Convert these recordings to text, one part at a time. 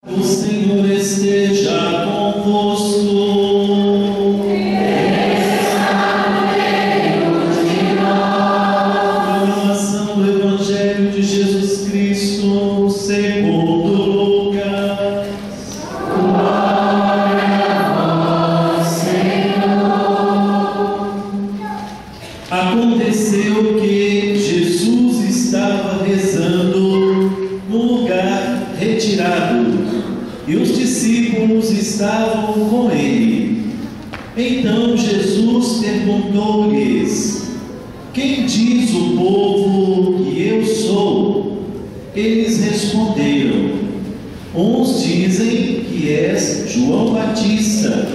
O Senhor esteja convosco. Proclamação do Evangelho de Jesus Cristo segundo Lucas. Glória a vós, Senhor. Aconteceu que Jesus estava rezando num lugar retirado, e os discípulos estavam com ele. Então Jesus perguntou-lhes: quem diz o povo que eu sou? Eles responderam: uns dizem que és João Batista,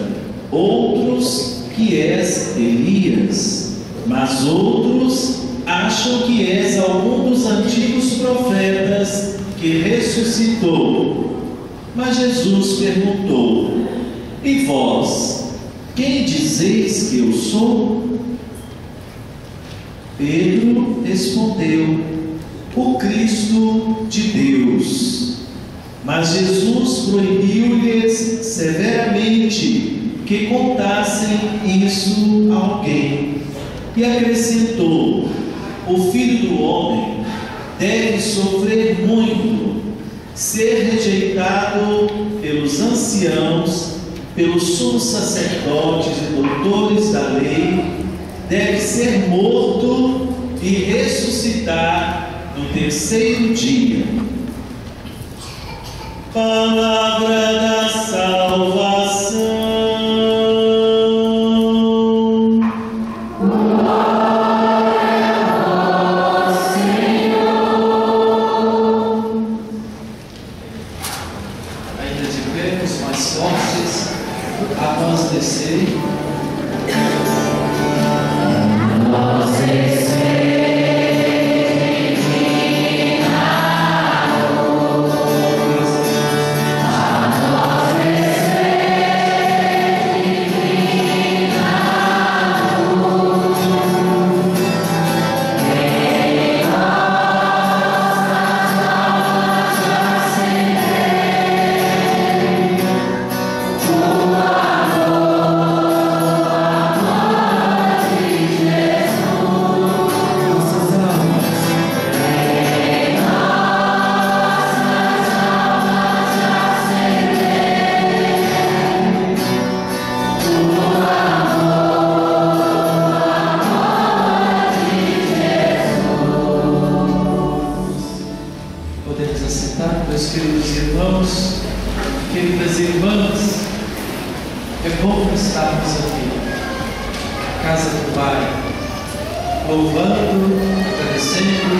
outros que és Elias, mas outros acham que és algum dos antigos profetas que ressuscitou. Mas Jesus perguntou: e vós, quem dizeis que eu sou? Pedro respondeu: o Cristo de Deus. Mas Jesus proibiu-lhes severamente que contassem isso a alguém, e acrescentou: o Filho do Homem deve sofrer muito, ser rejeitado pelos anciãos, pelos sumos sacerdotes e doutores da lei, deve ser morto e ressuscitar no terceiro dia. Palavra da salvação. Queridas irmãs, é bom estarmos aqui, na casa do Pai, louvando, agradecendo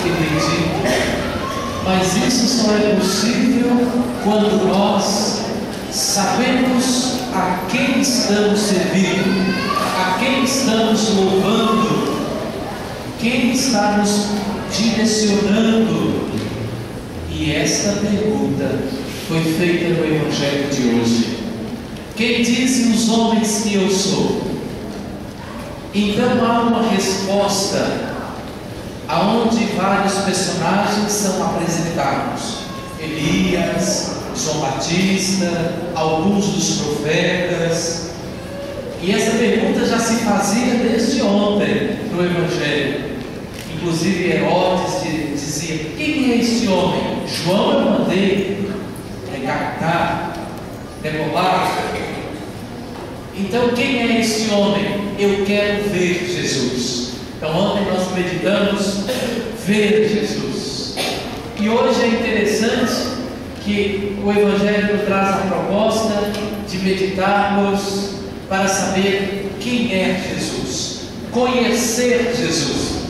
e pedindo. Mas isso só é possível quando nós sabemos a quem estamos servindo, a quem estamos louvando, quem está nos direcionando. E esta pergunta foi feita no Evangelho de hoje: quem dizem os homens que eu sou? Então há uma resposta aonde vários personagens são apresentados: Elias, João Batista, alguns dos profetas. E essa pergunta já se fazia desde ontem no Evangelho. Inclusive Herodes dizia: quem é este homem? João eu mandei recaptar, demolar. Então quem é este homem? Eu quero ver Jesus. Então ontem nós meditamos ver Jesus. E hoje é interessante que o Evangelho nos traz a proposta de meditarmos para saber quem é Jesus, conhecer Jesus.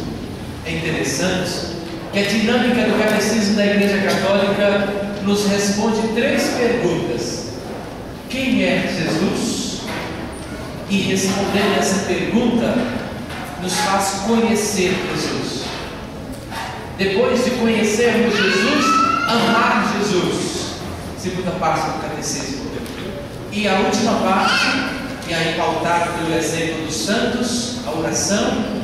É interessante que a dinâmica do Catecismo da Igreja Católica nos responde três perguntas: quem é Jesus? E responder essa pergunta nos faz conhecer Jesus. Depois de conhecermos Jesus, amar Jesus. Segunda parte do Catecismo. E a última parte, e aí pautada pelo exemplo dos santos, a oração,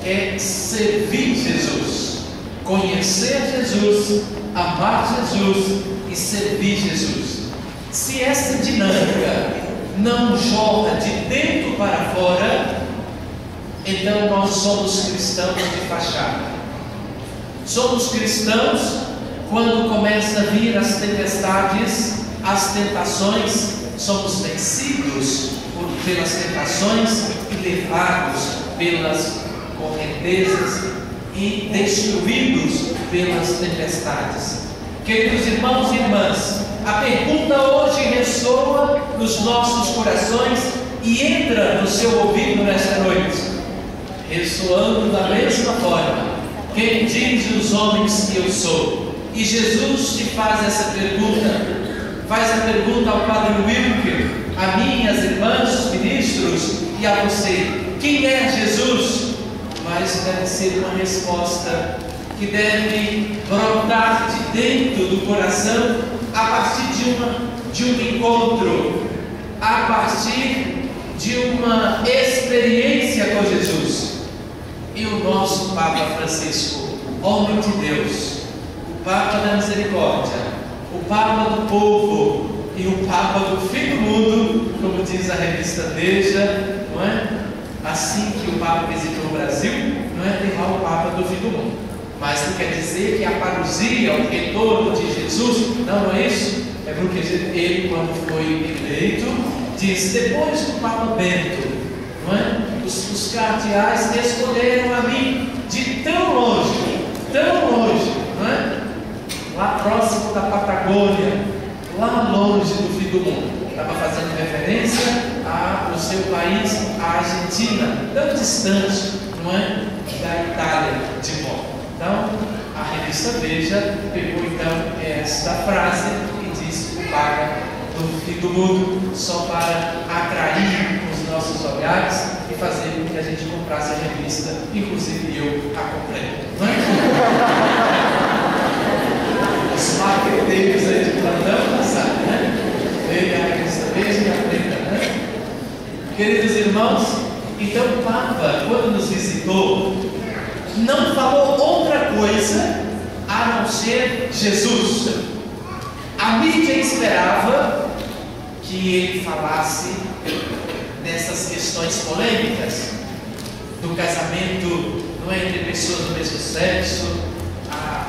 é servir Jesus, conhecer Jesus, amar Jesus e servir Jesus. Se essa dinâmica não jorra de dentro para fora, então nós somos cristãos de fachada. Somos cristãos quando começa a vir as tempestades, as tentações, somos vencidos pelas tentações e levados pelas correntezas e destruídos pelas tempestades. Queridos irmãos e irmãs, a pergunta hoje ressoa nos nossos corações e entra no seu ouvido nesta noite, ressoando da mesma forma: quem diz os homens que eu sou? E Jesus te faz essa pergunta. Faz a pergunta ao Padre Wilker, a mim, às irmãs, os ministros e a você: quem é Jesus? Mas deve ser uma resposta que deve brotar de dentro do coração a partir de um encontro, a partir de uma experiência com Jesus. E o nosso Papa Francisco, homem de Deus, o Papa da Misericórdia, o Papa do povo e o Papa do fim do mundo, como diz a revista Veja, não é? Assim que o Papa visitou o Brasil, não é ter lá o Papa do fim do mundo, mas não quer dizer que a parousia, o retorno de Jesus, não é isso? É porque ele, quando foi eleito, diz: depois do Papa Bento, não é? Os cardeais escolheram a mim de tão longe, não é? Lá próximo da Patagônia, lá longe do fim do mundo. Estava fazendo referência ao seu país, a Argentina, tão distante, não é? Da Itália de volta. Então, a revista Veja pegou então esta frase e disse: o Papa do fim do mundo, só para atrair os nossos olhares e fazer com que a gente comprasse a revista, inclusive eu a comprei. Não é? Os marqueteiros aí de plantão passaram, né? Ele a revista Veja e a preta, né? Queridos irmãos, então o Papa, quando nos visitou, não falou outra coisa a não ser Jesus. A mídia esperava que ele falasse dessas questões polêmicas do casamento, não é, entre pessoas do mesmo sexo, a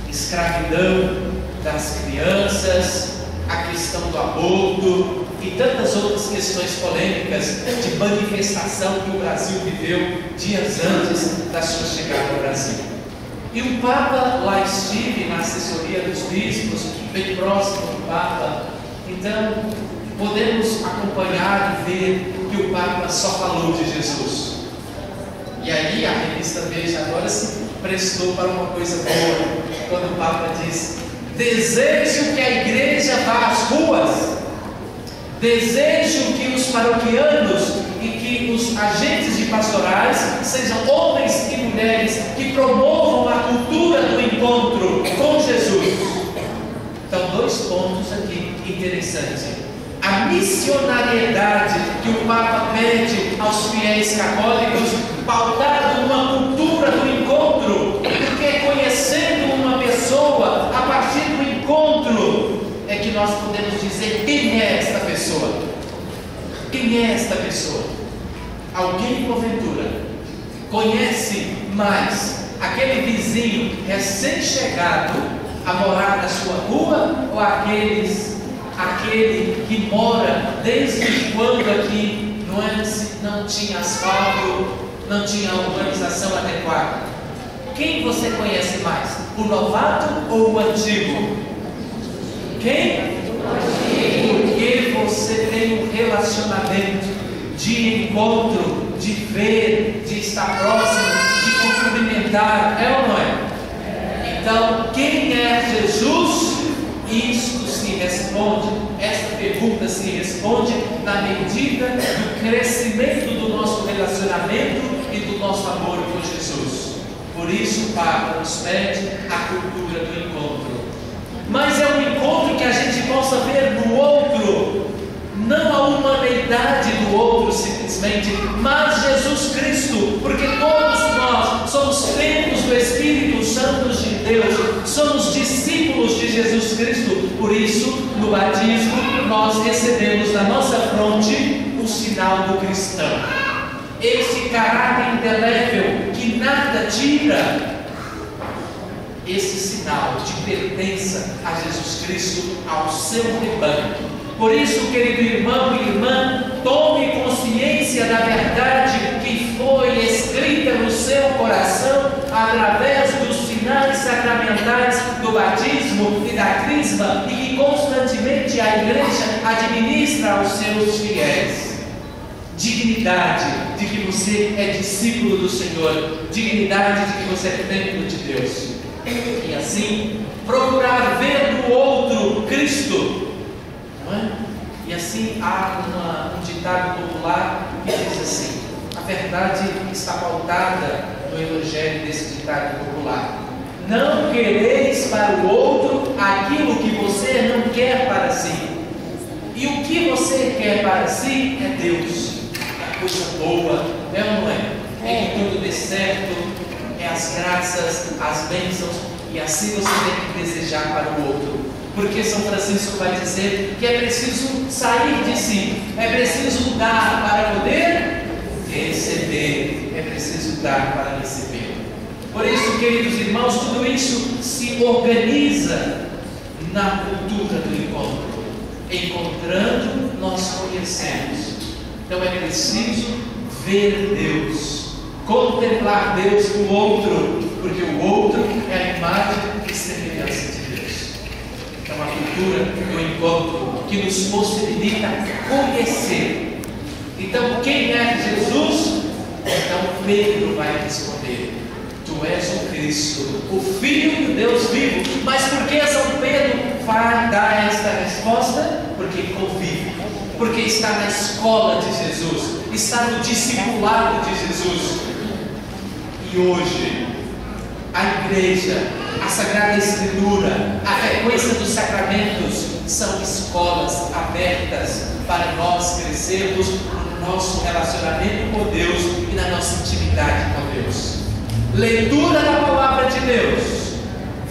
escravidão das crianças, a questão do aborto e tantas outras questões polêmicas de manifestação que o Brasil viveu dias antes da sua chegada ao Brasil. E o Papa, lá estive na assessoria dos bispos, bem próximo do Papa, então podemos acompanhar e ver que o Papa só falou de Jesus. E aí a revista Veja agora se prestou para uma coisa boa, quando o Papa diz: desejo que a igreja vá às ruas, desejo que os paroquianos e que os agentes de pastorais sejam homens e mulheres que promovam a cultura do encontro com Jesus. Então, dois pontos aqui interessantes: a missionariedade que o Papa pede aos fiéis católicos, pautada numa cultura do encontro, porque conhecendo uma pessoa a partir do encontro é que nós podemos dizer quem é esta pessoa. Quem é esta pessoa? Alguém, porventura, conhece mais aquele vizinho recém-chegado a morar na sua rua, ou aquele que mora desde quando aqui não tinha asfalto, não tinha urbanização adequada? Quem você conhece mais? O novato ou o antigo? Quem? Porque você tem um relacionamento de encontro, de ver, de estar próximo, de cumprimentar, é ou não é? Então, quem é Jesus? Isto se responde, esta pergunta se responde na medida do crescimento do nosso relacionamento e do nosso amor por Jesus. Por isso o Papa nos pede a cultura do encontro. Mas é um encontro que a gente possa ver no outro, não a humanidade do outro simplesmente, mas Jesus Cristo, porque todos nós somos templos do Espírito Santo de Deus, somos discípulos de Jesus Cristo. Por isso, no batismo, nós recebemos na nossa fronte o sinal do cristão. Esse caráter indelével que nada tira, esse sinal de pertença a Jesus Cristo, ao seu rebanho. Por isso, querido irmão e irmã, tome consciência da verdade que foi escrita no seu coração através dos sinais sacramentais do batismo e da crisma, e que constantemente a igreja administra aos seus fiéis. Dignidade de que você é discípulo do Senhor, dignidade de que você é templo de Deus. E assim, procurar ver no outro Cristo. E assim há um ditado popular que diz assim: a verdade está pautada no evangelho desse ditado popular. Não quereis para o outro aquilo que você não quer para si. E o que você quer para si é Deus. É a coisa boa, é ou não é? É que tudo dê certo, é as graças, as bênçãos, e assim você tem que desejar para o outro. Porque São Francisco vai dizer que é preciso sair de si, é preciso dar para poder receber, é preciso dar para receber. Por isso, queridos irmãos, tudo isso se organiza na cultura do encontro. Encontrando, nós conhecemos. Então é preciso ver Deus, contemplar Deus no outro, porque o outro é a imagem e semelhança de Deus. É uma cultura do encontro que nos possibilita conhecer. Então, quem é Jesus? Então Pedro vai responder: Tu és o Cristo, o Filho do Deus vivo. Mas por que São Pedro vai dar esta resposta? Porque convive, porque está na escola de Jesus, está no discipulado de Jesus. E hoje, a igreja, a Sagrada Escritura, a frequência dos sacramentos são escolas abertas para nós crescermos no nosso relacionamento com Deus e na nossa intimidade com Deus. Leitura da Palavra de Deus,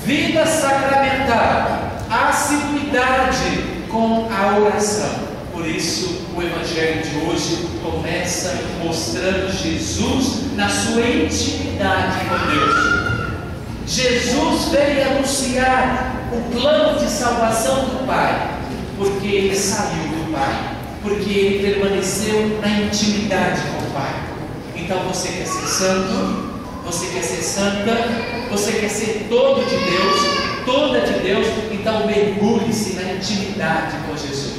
vida sacramental, assiduidade com a oração. Por isso, o Evangelho de hoje começa mostrando Jesus na sua intimidade com Deus. Jesus veio anunciar o plano de salvação do Pai, porque ele saiu do Pai, porque ele permaneceu na intimidade com o Pai. Então você quer ser santo, você quer ser santa, você quer ser todo de Deus, toda de Deus, então mergulhe-se na intimidade com Jesus.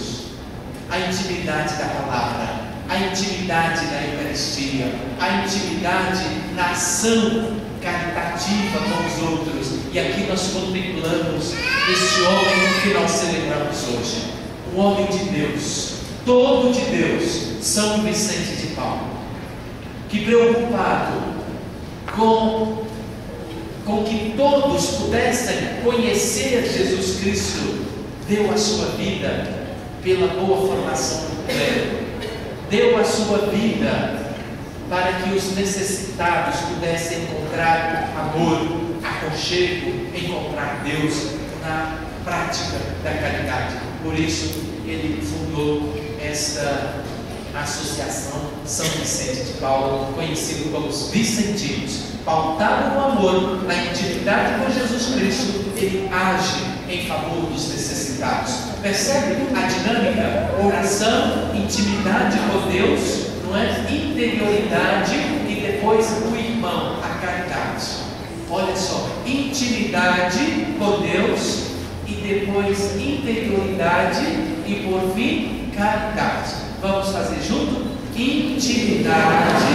A intimidade da palavra, a intimidade da Eucaristia, a intimidade na ação caritativa com os outros. E aqui nós contemplamos este homem que nós celebramos hoje, um homem de Deus, todo de Deus, São Vicente de Paulo, que preocupado com que todos pudessem conhecer Jesus Cristo, deu a sua vida pela boa formação do clero, deu a sua vida para que os necessitados pudessem encontrar amor, aconchego, encontrar Deus na prática da caridade. Por isso ele fundou esta associação São Vicente de Paulo, conhecido como os Vicentinos. Pautado no amor, na intimidade com Jesus Cristo, ele age em favor dos necessitados. Percebe a dinâmica? Oração, intimidade com Deus, não é? Interioridade e depois o irmão, a caridade. Olha só, intimidade com Deus e depois interioridade e por fim caridade. Vamos fazer junto? Intimidade.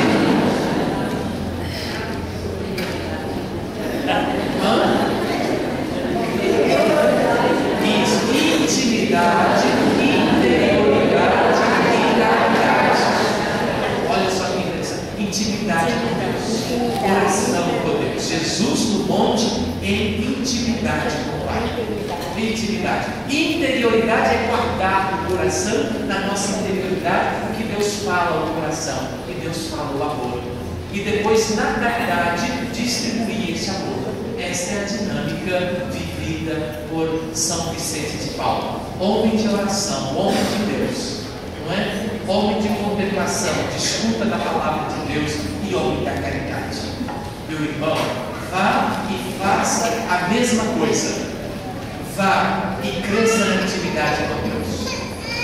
Isso, intimidade, interioridade e caridade. Olha só que interessante. Intimidade com Deus, oração com Deus. Jesus no monte em intimidade com o Pai. Intimidade. Interioridade é guardar o coração na nossa interioridade, porque Deus fala ao coração e Deus fala o amor. E depois, na caridade, distribuir esse amor. Essa é a dinâmica vida vivida por São Vicente de Paulo. Homem de oração, homem de Deus, não é? Homem de contemplação, de escuta da palavra de Deus e homem da caridade. Meu irmão, vá e faça a mesma coisa. Vá e cresça na intimidade com Deus.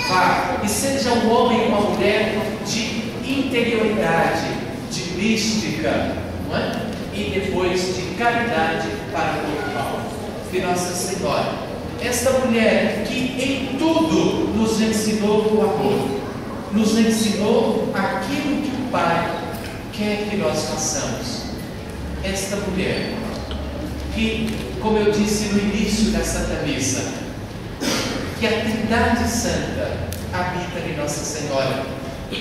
Vá e seja um homem e uma mulher de interioridade, de mística, não é? E depois de caridade para o irmão. Que Nossa Senhora, esta mulher que em tudo nos ensinou o amor, nos ensinou aquilo que o Pai quer que nós façamos. Esta mulher que, como eu disse no início da Santa Missa, que a Trindade Santa habita em Nossa Senhora,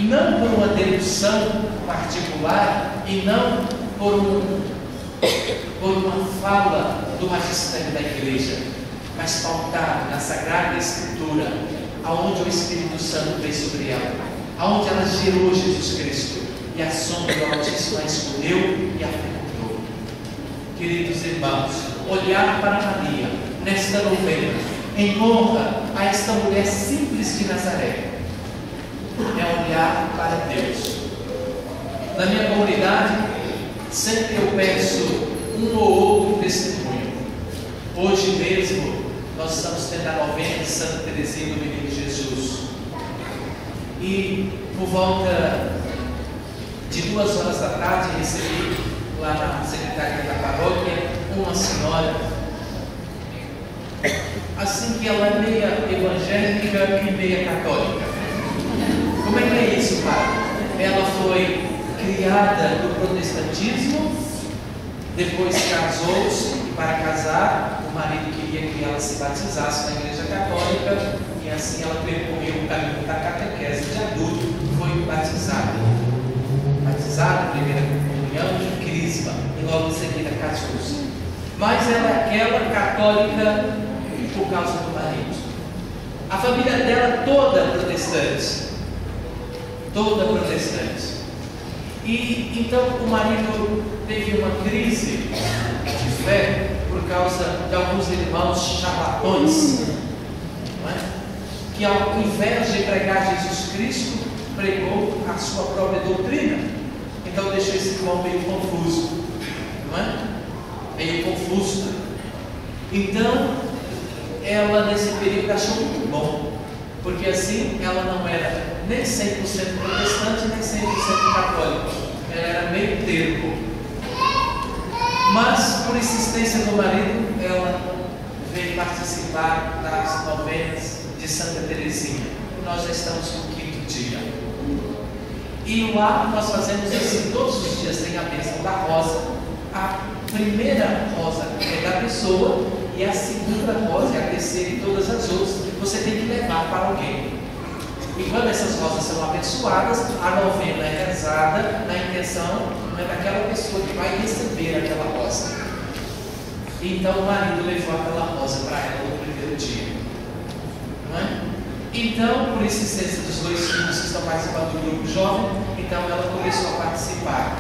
não por uma dedução particular e não por uma fala do magistério da Igreja, mas pautado na Sagrada Escritura, aonde o Espírito Santo veio sobre ela, aonde ela gerou Jesus Cristo, e a sombra do Altíssimo a escolheu e a fecundou. Queridos irmãos, olhar para Maria nesta novena, em honra a esta mulher simples de Nazaré, é olhar para Deus. Na minha comunidade, sempre eu peço um ou outro testemunho. Hoje mesmo, nós estamos tendo a novena de Santa Teresinha do Menino Jesus. E por volta de 2 horas da tarde, recebi lá na secretaria da paróquia uma senhora, assim que ela é meia evangélica e meia católica. Como é que é isso, pai? Ela foi criada no protestantismo, depois casou-se, e para casar, o marido queria que ela se batizasse na Igreja Católica, e assim ela percorreu o caminho da catequese de adulto e foi batizada. Batizada, primeira comunhão e crisma, e logo em seguida casou-se. Mas ela é aquela católica por causa do marido. A família dela toda protestante. Toda protestante. E então o marido teve uma crise de fé por causa de alguns irmãos charlatões, não é? Que ao invés de pregar Jesus Cristo, pregou a sua própria doutrina. Então deixou esse irmão meio confuso, não é? Meio confuso. Então ela nesse período achou muito bom, porque assim ela não era nem 100% protestante, nem 100% católica. Ela era meio termo. Mas, por insistência do marido, ela veio participar das novenas de Santa Teresinha. Nós já estamos no 5º dia. E lá nós fazemos assim, todos os dias tem a bênção da rosa. A primeira rosa é da pessoa, e a segunda rosa é a terceira, e todas as outras você tem que levar para alguém. E quando essas rosas são abençoadas, a novena é rezada na intenção daquela pessoa que vai receber aquela rosa. Então o marido levou aquela rosa para ela no primeiro dia, não é? Então, por insistência dos 2 filhos que estão participando do grupo jovem, então ela começou a participar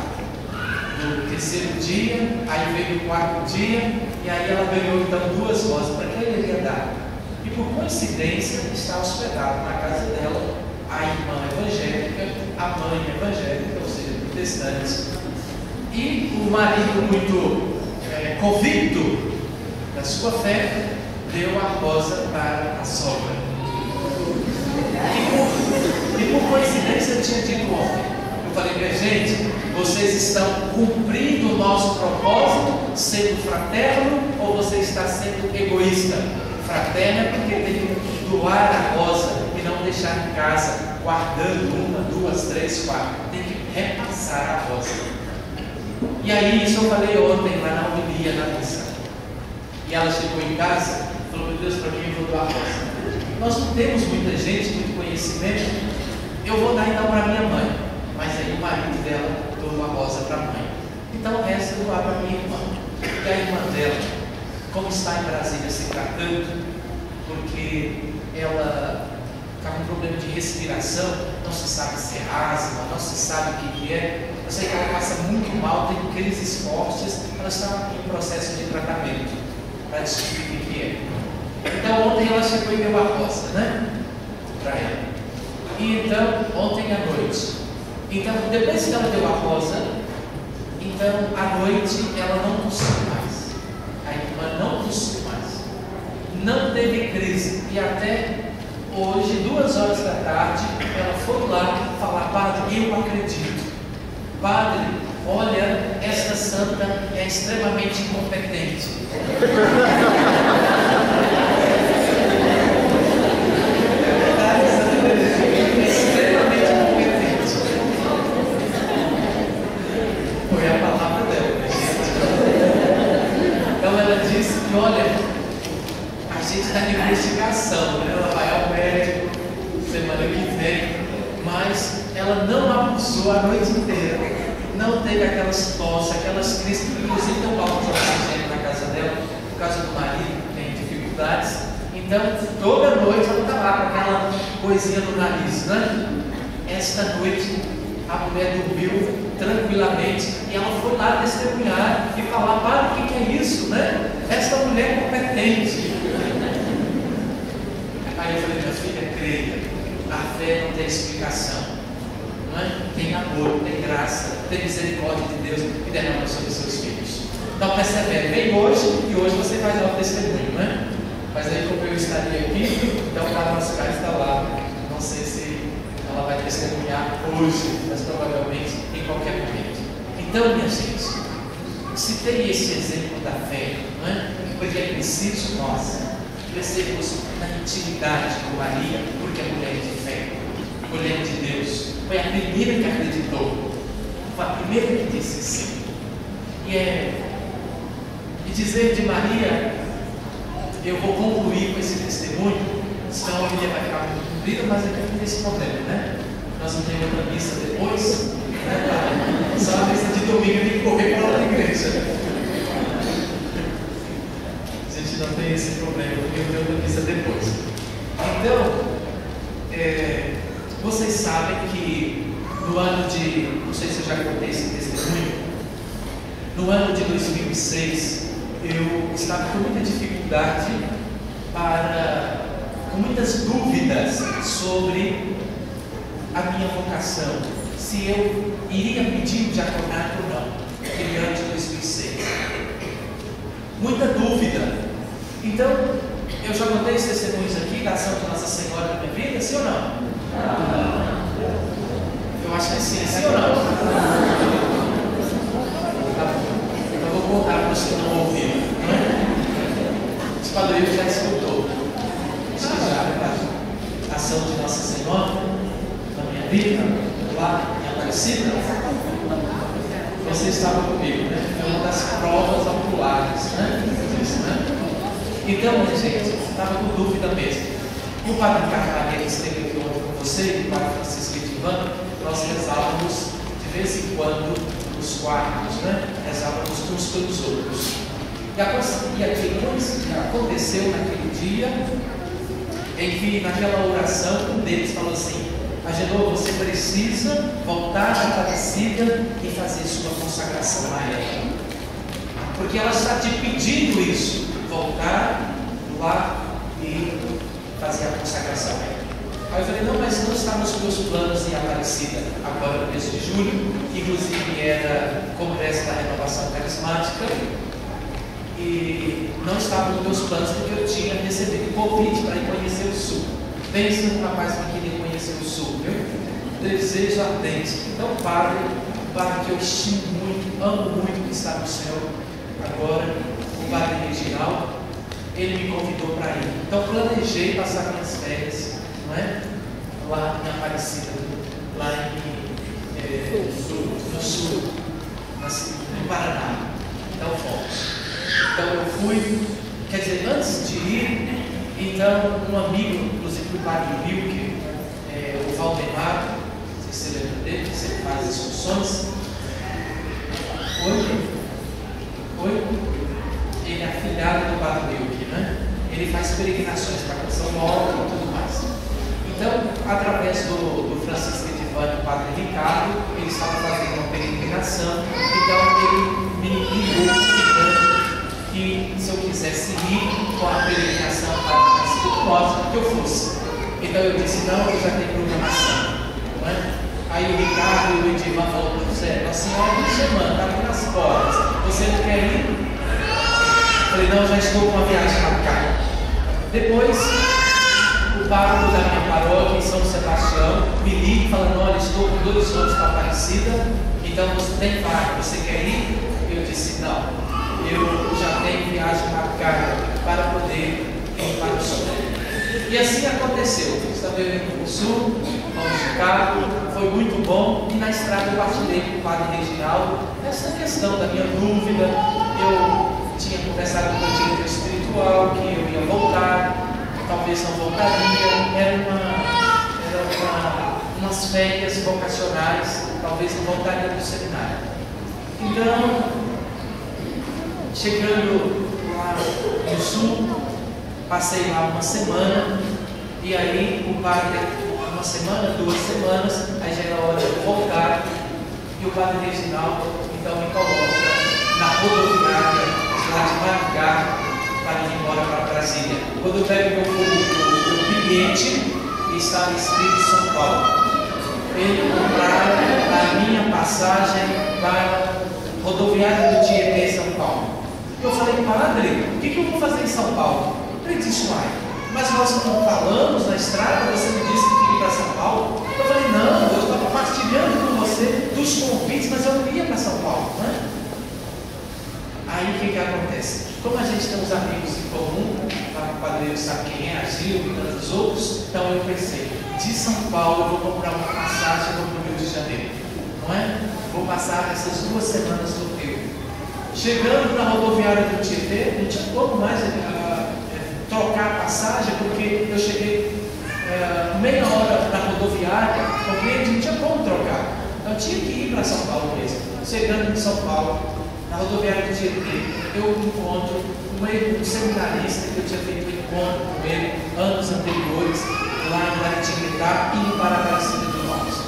do 3º dia, aí veio o 4º dia, e aí ela ganhou então 2 rosas. Para quem ele ia dar? E por coincidência está hospedado na casa dela a irmã evangélica, a mãe evangélica, ou seja, protestante. E o marido, muito convicto da sua fé, deu a rosa para a sogra. E por coincidência eu tinha dito ontem, eu falei, minha gente, vocês estão cumprindo o nosso propósito, sendo fraterno, ou você está sendo egoísta? Fraterno é porque tem que doar a rosa e não deixar em casa, guardando 1, 2, 3, 4. Tem que repassar a rosa. E aí, isso eu falei ontem lá na homilia, na missa. E ela chegou em casa e falou, meu Deus, para mim eu vou doar a rosa. Nós não temos muita gente, muito conhecimento. Eu vou dar então para minha mãe. Mas aí o marido dela doou a rosa para a mãe. Então o resto eu doar para minha irmã. E a irmã dela, como está em Brasília se tratando, porque ela está com problema de respiração, não se sabe se é asma, não se sabe o que é. Eu sei que ela passa muito mal, tem crises fortes, ela está em processo de tratamento para para descobrir o que é. Então ontem ela chegou e deu a rosa, né? Para ela. E então, ontem à noite. Então, depois que ela deu a rosa, então à noite ela não tossiu mais. A irmã não tossiu mais. Não teve crise. E até hoje, 2 horas da tarde, ela foi lá falar: padre, eu acredito. Padre, olha, esta santa é extremamente incompetente. Extremamente incompetente. Foi a palavra dela, gente. Então ela disse que, olha, a gente está em investigação, né? Ela vai ao médico semana que vem, mas ela não abusou a noite inteira, não teve aquelas tosses, aquelas crises, inclusive não falta de oxigênio na casa dela, por causa do marido que tem dificuldades. Então, toda noite ela está lá com aquela coisinha no nariz, né? Esta noite a mulher dormiu tranquilamente e ela foi lá testemunhar e falar: padre, o que é isso, né? Esta mulher é competente. Aí eu falei: minha filha, creia, a fé não tem explicação, não é? Tem amor, tem graça, tem misericórdia de Deus que derrama sobre seus filhos. Então persevere, vem hoje e hoje você vai dar o testemunho, né? Mas aí, como eu estaria aqui, então a nossa casa está lá. Não sei se ela vai testemunhar hoje, mas provavelmente em qualquer momento. Então, minha gente, se tem esse exemplo da fé, não é? Porque é preciso nós crescermos na intimidade com Maria, porque é mulher de fé, mulher de Deus. Foi a primeira que acreditou, foi a primeira que disse sim. E dizer de Maria, eu vou concluir com esse testemunho, senão a Bíblia vai ficar muito comprida, mas aqui não tem esse problema, né? Nós não temos outra missa depois, né? Só a missa de domingo tem que correr para outra igreja. A gente não tem esse problema, porque eu tenho outra missa depois. Então, vocês sabem que no ano de, não sei se eu já contei esse testemunho, no ano de 2006, eu estava com muita dificuldade, com muitas dúvidas sobre a minha vocação, se eu iria pedir o diaconato ou não, naquele ano de 2006. Muita dúvida. Então, eu já contei esses testemunhos aqui da ação de Nossa Senhora na minha vida, sim ou não? Eu acho que sim ou não? Tá bom. Então, eu vou contar para os que não ouviram. Os padrinhos já escutou. A ação de Nossa Senhora na minha vida, lá em Aparecida. Você estava comigo, né? Foi uma das provas oculares, né? Então, minha gente, estava com dúvida mesmo. O padre Carvalho que esteve aqui ontem com você, e o padre Francisco Edivano, nós rezávamos de vez em quando nos quartos, né? Rezávamos uns pelos outros. E aconteceu naquele dia em que, naquela oração, um deles falou assim: Agenor, você precisa voltar à Aparecida e fazer sua consagração a ela, porque ela está te pedindo isso, voltar lá e fazer a consagração a ela. Aí eu falei: não, mas não está nos meus planos em Aparecida, agora no mês de julho, inclusive era Congresso da Renovação Carismática, e não estava nos meus planos porque eu tinha recebido convite para ir conhecer o Sul. Pensa no rapaz que queria conhecer o Sul, viu? Desejo ardente. Então, padre que eu estimo muito, amo muito que está no céu agora, o padre Reginaldo, ele me convidou para ir. Então, planejei passar minhas férias, não é? Lá em Aparecida, lá no sul, no Paraná. Então, fomos. Então eu fui, quer dizer, antes de ir, então um amigo, inclusive do padre Wilke, o Valdemar, não sei se você lembra dele, que sempre faz excursões. Oi? Ele é afilhado do padre Wilke, né? Ele faz peregrinações para São Paulo e tudo mais. Então, através do Francisco Edivano e do padre Ricardo, ele estava fazendo uma peregrinação, então ele me ligou que se eu quisesse ir com a peregrinação para a Aparecida do Norte, que eu fosse. Então eu disse, não, eu já tenho programação. Não é? Aí o Ricardo e o Edivan falaram para o José, Nossa Senhora me chamando, está aqui nas portas, você não quer ir? Eu falei, não, já estou com uma viagem marcada. Depois, o pároco da minha paróquia em São Sebastião me liga falando, olha, estou com 2 ônibus para Aparecida, então você tem vaga, você quer ir? Eu disse, não, eu já tenho viagem marcada para poder ir para o sul. E assim aconteceu. Estava indo para o sul, vamos de carro, foi muito bom. E na estrada eu partilhei com o padre Reginaldo essa questão da minha dúvida. Eu tinha conversado com o meu diretor espiritual que eu ia voltar, talvez não voltaria. Era umas férias vocacionais, talvez não voltaria para o seminário. Então, chegando lá no sul, passei lá uma semana, e aí o padre, uma semana, 2 semanas, aí já era hora de voltar, e o padre Reginaldo então me coloca na rodoviária lá de Maringá para ir embora para Brasília. Quando eu pego meu bilhete, estava escrito São Paulo. Ele compraram a minha passagem para a rodoviária do Tietê, São Paulo. Eu falei, padre, o que eu vou fazer em São Paulo? Ele disse, mas nós não falamos na estrada, você me disse que queria ir para São Paulo. Eu falei, não, eu estava partilhando com você dos convites, mas eu não ia para São Paulo, né? Aí o que acontece? Como a gente tem uns amigos em comum, o padre sabe quem é, a Gil e tantos outros, então eu pensei, de São Paulo eu vou comprar uma passagem para o Rio de Janeiro, não é? Vou passar essas 2 semanas no Rio. Chegando na rodoviária do Tietê, não tinha como mais trocar a passagem, porque eu cheguei meia hora na rodoviária, porque não tinha como trocar. Eu tinha que ir para São Paulo mesmo. Chegando em São Paulo, na rodoviária do Tietê, eu encontro um seminarista que eu tinha feito um encontro com ele anos anteriores, lá em Guaratinguetá, indo para a Aparecida do Norte.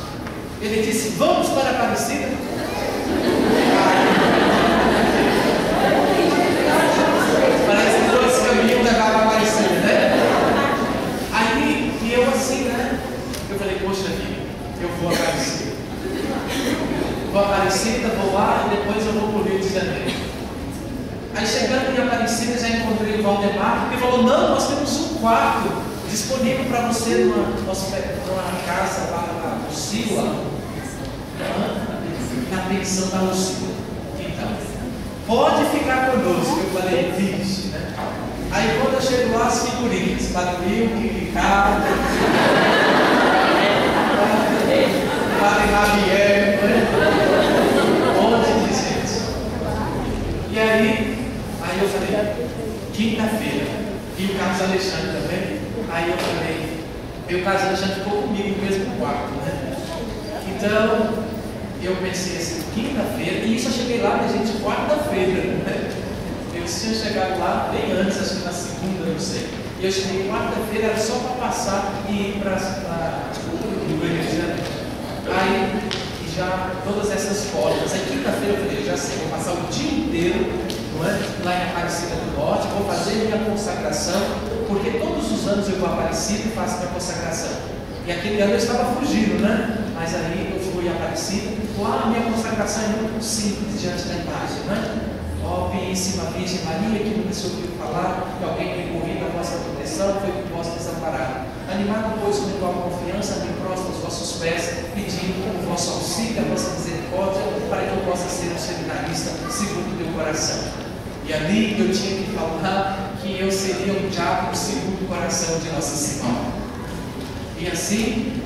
Ele disse, vamos para a Aparecida? Parece que 2 caminhos levavam a Aparecida, né? Aí, e eu assim, né? Eu falei, poxa vida, eu vou a Aparecida. Vou a Aparecida, vou lá e depois eu vou para o Rio de Janeiro. Aí chegando em Aparecida, já encontrei o Valdemar, que falou, não, nós temos um quarto disponível para você numa casa lá na Lucila, na pensão da Lucila. Então, pode ficar conosco. Eu falei, vixe, né? Aí quando eu chego lá, as figurinhas, Padre Wilke, Ricardo, Padre Javier, um monte de gente. E aí eu falei, quinta-feira, e o Carlos Alexandre também. Aí eu falei, e o Carlos Alexandre ficou comigo no mesmo quarto, né? Então, eu pensei assim, quinta-feira, e isso eu cheguei lá, gente, quarta-feira, né? Eu tinha chegado lá bem antes, acho que na segunda, não sei. E eu cheguei quarta-feira, era só para passar e ir para o Rio de Janeiro. Aí, já todas essas portas. Aí quinta-feira eu falei, já sei, vou passar o dia inteiro, não é? Lá em Aparecida do Norte, vou fazer minha consagração, porque todos os anos eu vou a Aparecida e faço minha consagração. E aquele ano eu estava fugindo, né? Mas aí eu fui a Aparecida, lá a minha consagração é muito simples diante da imagem, né? Ó, Piíssima Virgem Maria, que nunca se ouviu falar, que alguém recorrido à vossa proteção, foi que vós desamparado. Animado, pois, com igual confiança, me prostro aos vossos pés, pedindo o vosso auxílio, a vossa misericórdia, para que eu possa ser um seminarista segundo o teu coração. E ali eu tinha que falar que eu seria um diácono segundo o coração de Nossa Senhora. E assim,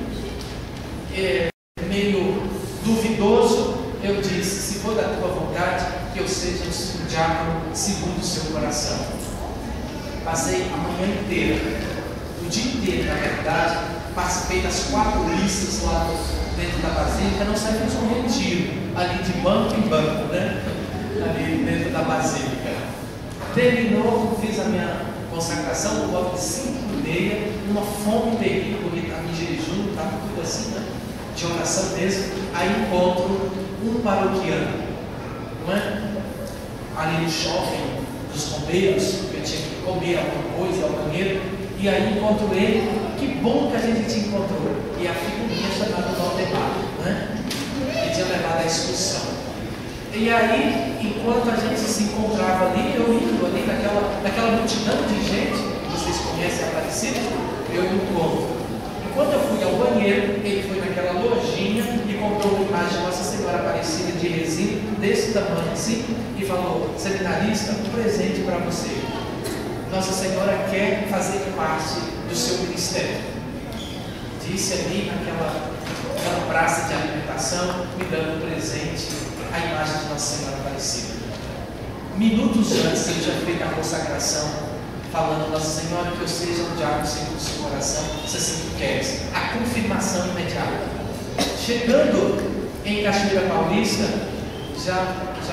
meio duvidoso, eu disse, se for da tua vontade, que eu seja um diácono segundo o seu coração. Passei a manhã inteira, o dia inteiro, na verdade, participei das 4 missas lá dentro da Basílica, não saí, fiz um retiro, ali de banco em banco, né? Ali dentro da Basílica. Terminou, fiz a minha consagração, no volta de 5h30, uma fome terrível, porque estava em jejum, estava tudo assim, né? De oração mesmo. Aí encontro um paroquiano, não é? Ali no shopping dos bombeiros, eu tinha que comer alguma coisa, ir ao banheiro, e aí encontro ele. Que bom que a gente te encontrou. E a figurinha chamada Valdemar, né? Que tinha levado a excursão. E aí, enquanto a gente se encontrava ali, eu indo ali naquela multidão de gente, vocês conhecem a Aparecida, eu encontro. Enquanto eu fui ao banheiro, ele foi naquela lojinha e comprou uma imagem de Nossa Senhora Aparecida de resina, desse tamanho assim, e falou: seminarista, um presente para você. Nossa Senhora quer fazer parte do seu ministério. Disse ali naquela praça de alimentação, me dando um presente, a imagem de Nossa Senhora Aparecida. Minutos antes eu tinha feito a consagração, falando: Nossa Senhora, que eu seja um diabo segundo o seu coração, se assim tu queres. A confirmação imediata. Chegando em Cachoeira Paulista, já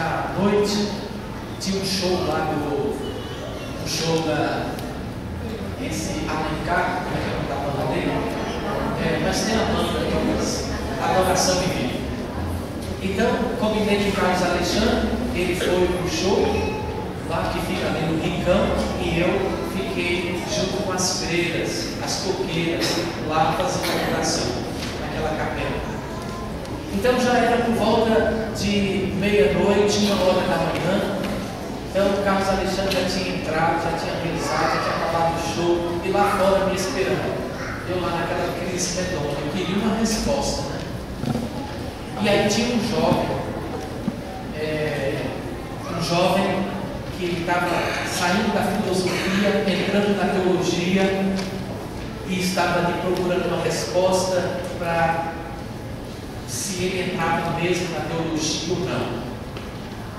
à noite, tinha um show lá um show esse Alencar, como é que é o nome da banda dele? Mas tem a banda, Adoração Divina. Então, combinei com o Carlos Alexandre, ele foi para o show, lá que fica ali no Rincão, e eu fiquei junto com as freiras, as coqueiras, lá fazendo a adoração, naquela capela. Então já era por volta de meia-noite, 1h da manhã. Então o Carlos Alexandre já tinha entrado, já tinha realizado, já tinha acabado o show, e lá fora me esperando. Eu lá naquela crise redonda, eu queria uma resposta, né? E aí tinha um jovem que estava saindo da filosofia, entrando na teologia, e estava ali procurando uma resposta para se ele entrava mesmo na teologia ou não.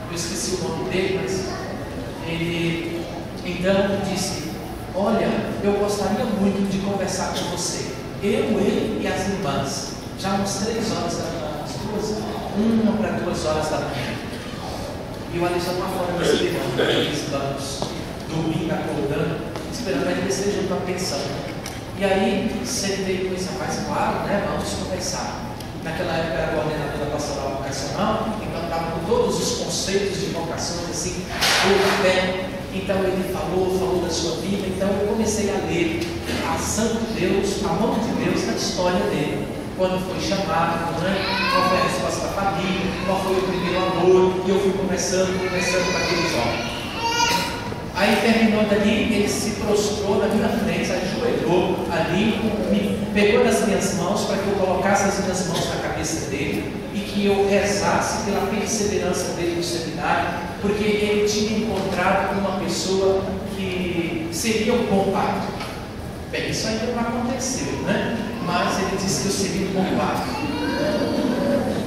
Eu esqueci o nome dele, mas ele então disse: olha, eu gostaria muito de conversar com você, ele e as irmãs, já umas 3 horas da manhã, 1 para 2 horas da manhã. E o Alexandre lá fora me esperando, naqueles bancos, dormindo, acordando, esperando ele descer junto à pensão. E aí sentei com esse rapaz: claro, né? Vamos conversar. Naquela época era coordenadora pastoral vocacional, então estava com todos os conceitos de vocações assim, por pé. Então ele falou da sua vida. Então eu comecei a ler a ação de Deus, a mão de Deus na história dele. Quando foi chamado, né? Qual foi a resposta da família, qual foi o primeiro amor, e eu fui conversando com aquele jovem. Aí terminou dali, ele se prostrou na minha frente, ajoelhou ali, me pegou nas minhas mãos para que eu colocasse as minhas mãos na cabeça dele e que eu rezasse pela perseverança dele no seminário, porque ele tinha encontrado uma pessoa que seria um bom padre. Bem, isso ainda não aconteceu, né? Mas ele disse que eu seria um bom padre.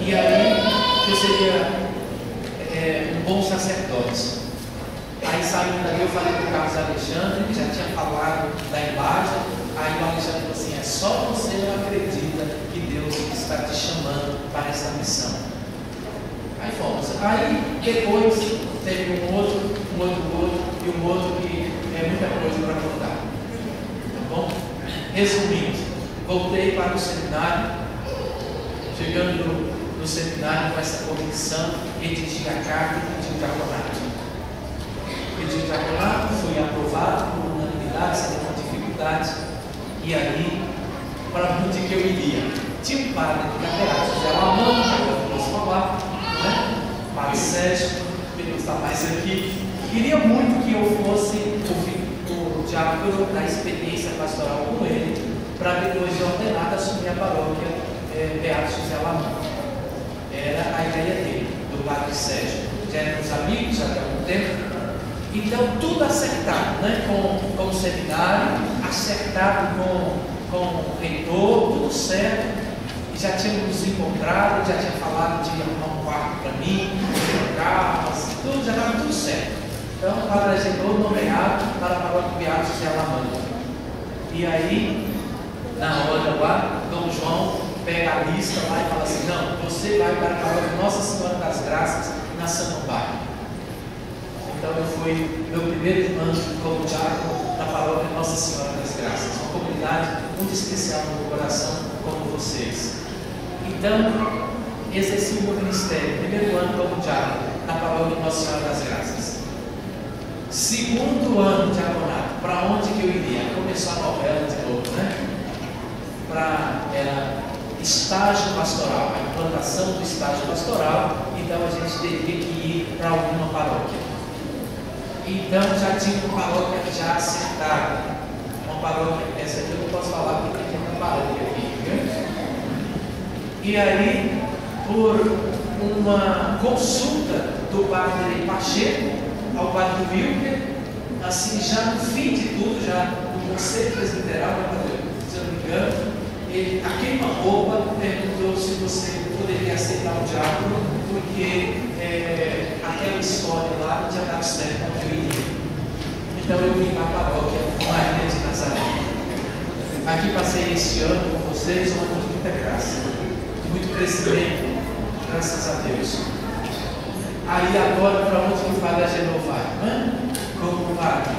E aí, que eu seria um bom sacerdote. Aí saindo dali, eu falei com o Carlos Alexandre, que já tinha falado da imagem. Aí o Alexandre falou assim: é só você não acredita que Deus está te chamando para essa missão. Aí fomos. Aí depois teve um outro e um outro, que é muita coisa para contar. Tá bom? Resumindo, voltei para o seminário, chegando no seminário com essa convicção, redigi a carta e pedi o diaconato. Pedi o diaconato, fui aprovado por unanimidade, sem nenhuma dificuldade. E aí, para onde que eu iria? Tinha um padre do Caterato, José Lamão, que eu posso falar, né? Padre Sérgio, que não está mais aqui. Queria muito que eu fosse o diácono da experiência pastoral com ele, para depois de ordenado assumir a paróquia Beato José Lamão. Era a ideia dele, do Padre Sérgio. Já éramos amigos já há algum tempo. Então, tudo acertado, né? Com o seminário, acertado com o reitor, tudo certo. E já tínhamos nos encontrado, já tinha falado de arrumar um quarto para mim, carros, tudo, já estava tudo certo. Então, o padre agendou nomeado para a paróquia Beato José Lamão. E aí, na hora lá, Dom João pega a lista lá e fala assim: não, você vai para a paróquia Nossa Senhora das Graças, na Samambaia. Então eu fui meu primeiro ano como diácono na paróquia Nossa Senhora das Graças, uma comunidade muito especial no meu coração, como vocês. Então, exerci o meu ministério, primeiro ano como diácono na paróquia Nossa Senhora das Graças. segundo ano de diaconato, para onde que eu iria? Começou a novela de novo, né? Era estágio pastoral, a implantação do estágio pastoral, então a gente teria que ir para alguma paróquia. Então já tinha uma paróquia já acertada, uma paróquia, essa aqui eu não posso falar porque tem uma paróquia aqui, viu? E aí, por uma consulta do padre Pacheco ao padre Wilker, assim, já no fim de tudo, já no conselho presbiteral, se eu não me engano, ele, a queima-roupa, perguntou se você poderia aceitar o diácono, porque aquela história lá não tinha dado certo onde eu iria. Então eu vim para a paróquia Maria de Nazaré. Aqui passei esse ano com vocês, um ano de muita graça, de muito crescimento, graças a Deus. Aí agora, para onde que o padre Agenor vai? Como padre?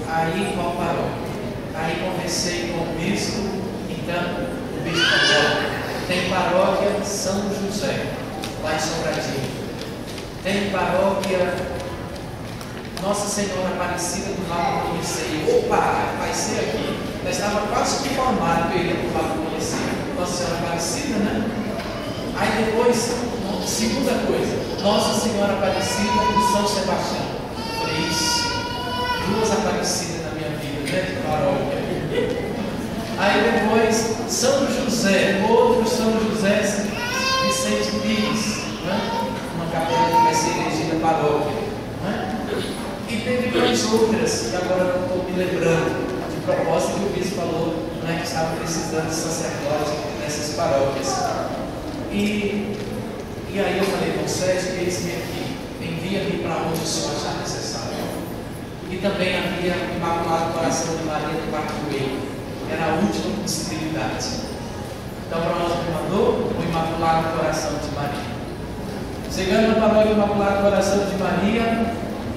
Aí qual paróquia? Aí conversei com o bispo, então o bispo falou: tem paróquia São José, lá em Sobradinho. Tem paróquia Nossa Senhora Aparecida do Lago do Conhecido. Opa, vai ser aqui. Já estava quase informado que eu iria para o Lago do Conhecido. Nossa Senhora Aparecida, né? Aí depois, segunda coisa, Nossa Senhora Aparecida do São Sebastião. Falei, isso, duas Aparecidas na minha vida, né? De paróquia. Aí depois, São José, outro São José, Vicente Pires, né? Uma capela que vai ser erigida paróquia, né? E teve mais outras, que agora não estou me lembrando, de propósito que o bispo falou, né, que estava precisando de sacerdote nessas paróquias. E aí eu falei com o Sérgio, eis-me aqui, envia-me para onde o Senhor achar necessário. E também havia o Imaculado Coração de Maria do Quarto Meio, era a última possibilidade. Então, para onde me mandou? O Imaculado Coração de Maria. Chegando na paróquia Imaculado Coração de Maria,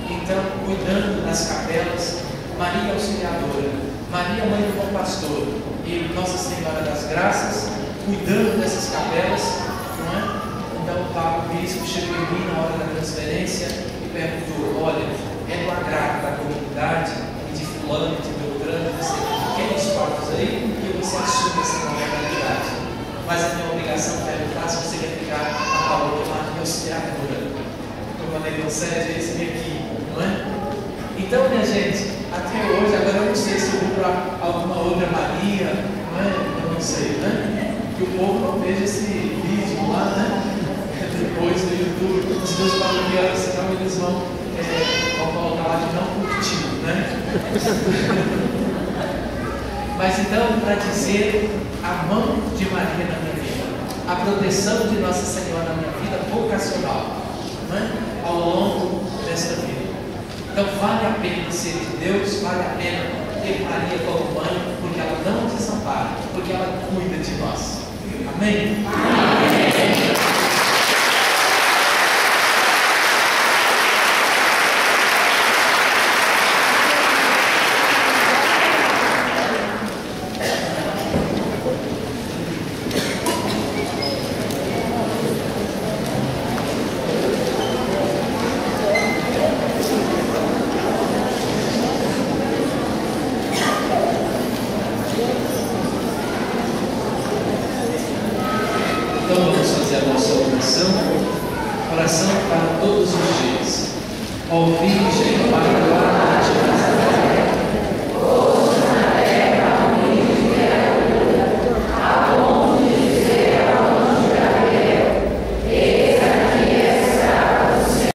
então, cuidando das capelas, Maria Auxiliadora, Maria Mãe do Bom Pastor e Nossa Senhora das Graças, cuidando dessas capelas, não é? Então, o Papa Bispo chegou em mim na hora da transferência e perguntou: olha, é do agrado da comunidade, de fulano, de Beltrano, de pequenos corpos aí, que você assume essa nova realidade. Mas a minha obrigação é perguntar se você quer ficar na paróquia Maria Auxiliadora. Eu falei com o Sérgio, esse aqui, não é? Então, minha gente, até hoje, agora eu não sei se eu vou para alguma outra Maria, não é? Eu não sei, né? Que o povo não veja esse vídeo lá, né? Depois no YouTube, os meus paroquianos, senão eles vão colocar lá de não curtiu, né? Mas então, para dizer a mão de Maria na minha vida, a proteção de Nossa Senhora na minha vida vocacional, né? Ao longo desta vida. Então vale a pena ser de Deus, vale a pena ter Maria como mãe, porque ela não desampara, porque ela cuida de nós. Amém? Amém. Oração para todos os dias. Ó Virgem Imaculada de Nazaré, ouça na terra o de criatura, a bom dizer ao anjo Gabriel, eis aqui está o Senhor.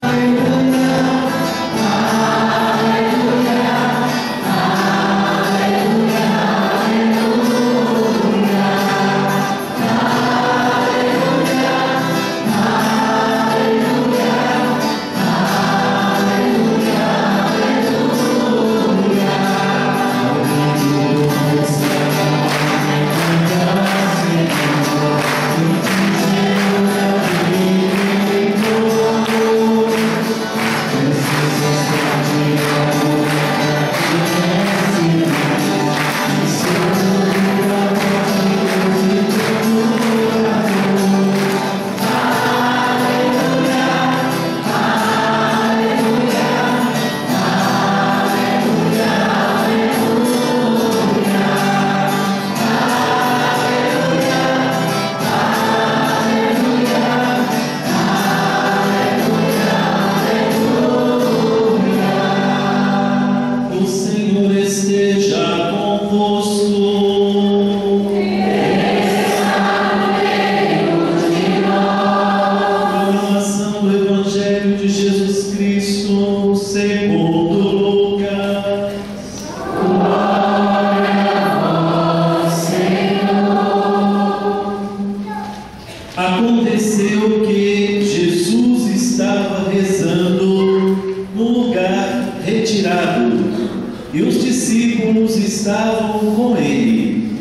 e os discípulos estavam com ele.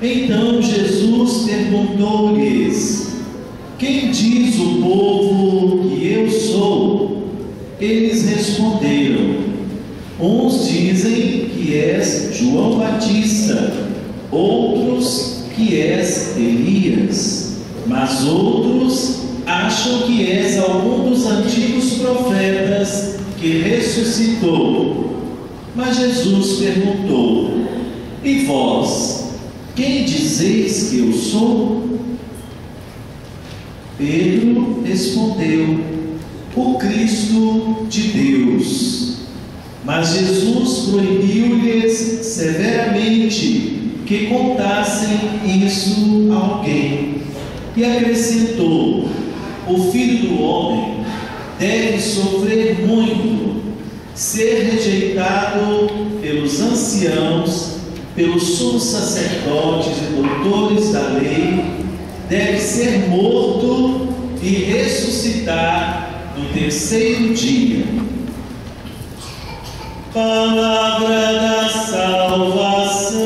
Então Jesus perguntou-lhes: quem diz o povo que eu sou? Eles responderam: uns dizem que és João Batista, outros que és Elias, mas outros acham que és algum dos antigos profetas que ressuscitou. Mas Jesus perguntou: e vós, quem dizeis que eu sou? Pedro respondeu: o Cristo de Deus. Mas Jesus proibiu-lhes severamente que contassem isso a alguém. E acrescentou: o Filho do Homem deve sofrer muito, ser rejeitado pelos anciãos, pelos sumos sacerdotes e doutores da lei, deve ser morto e ressuscitar no terceiro dia. Palavra da salvação.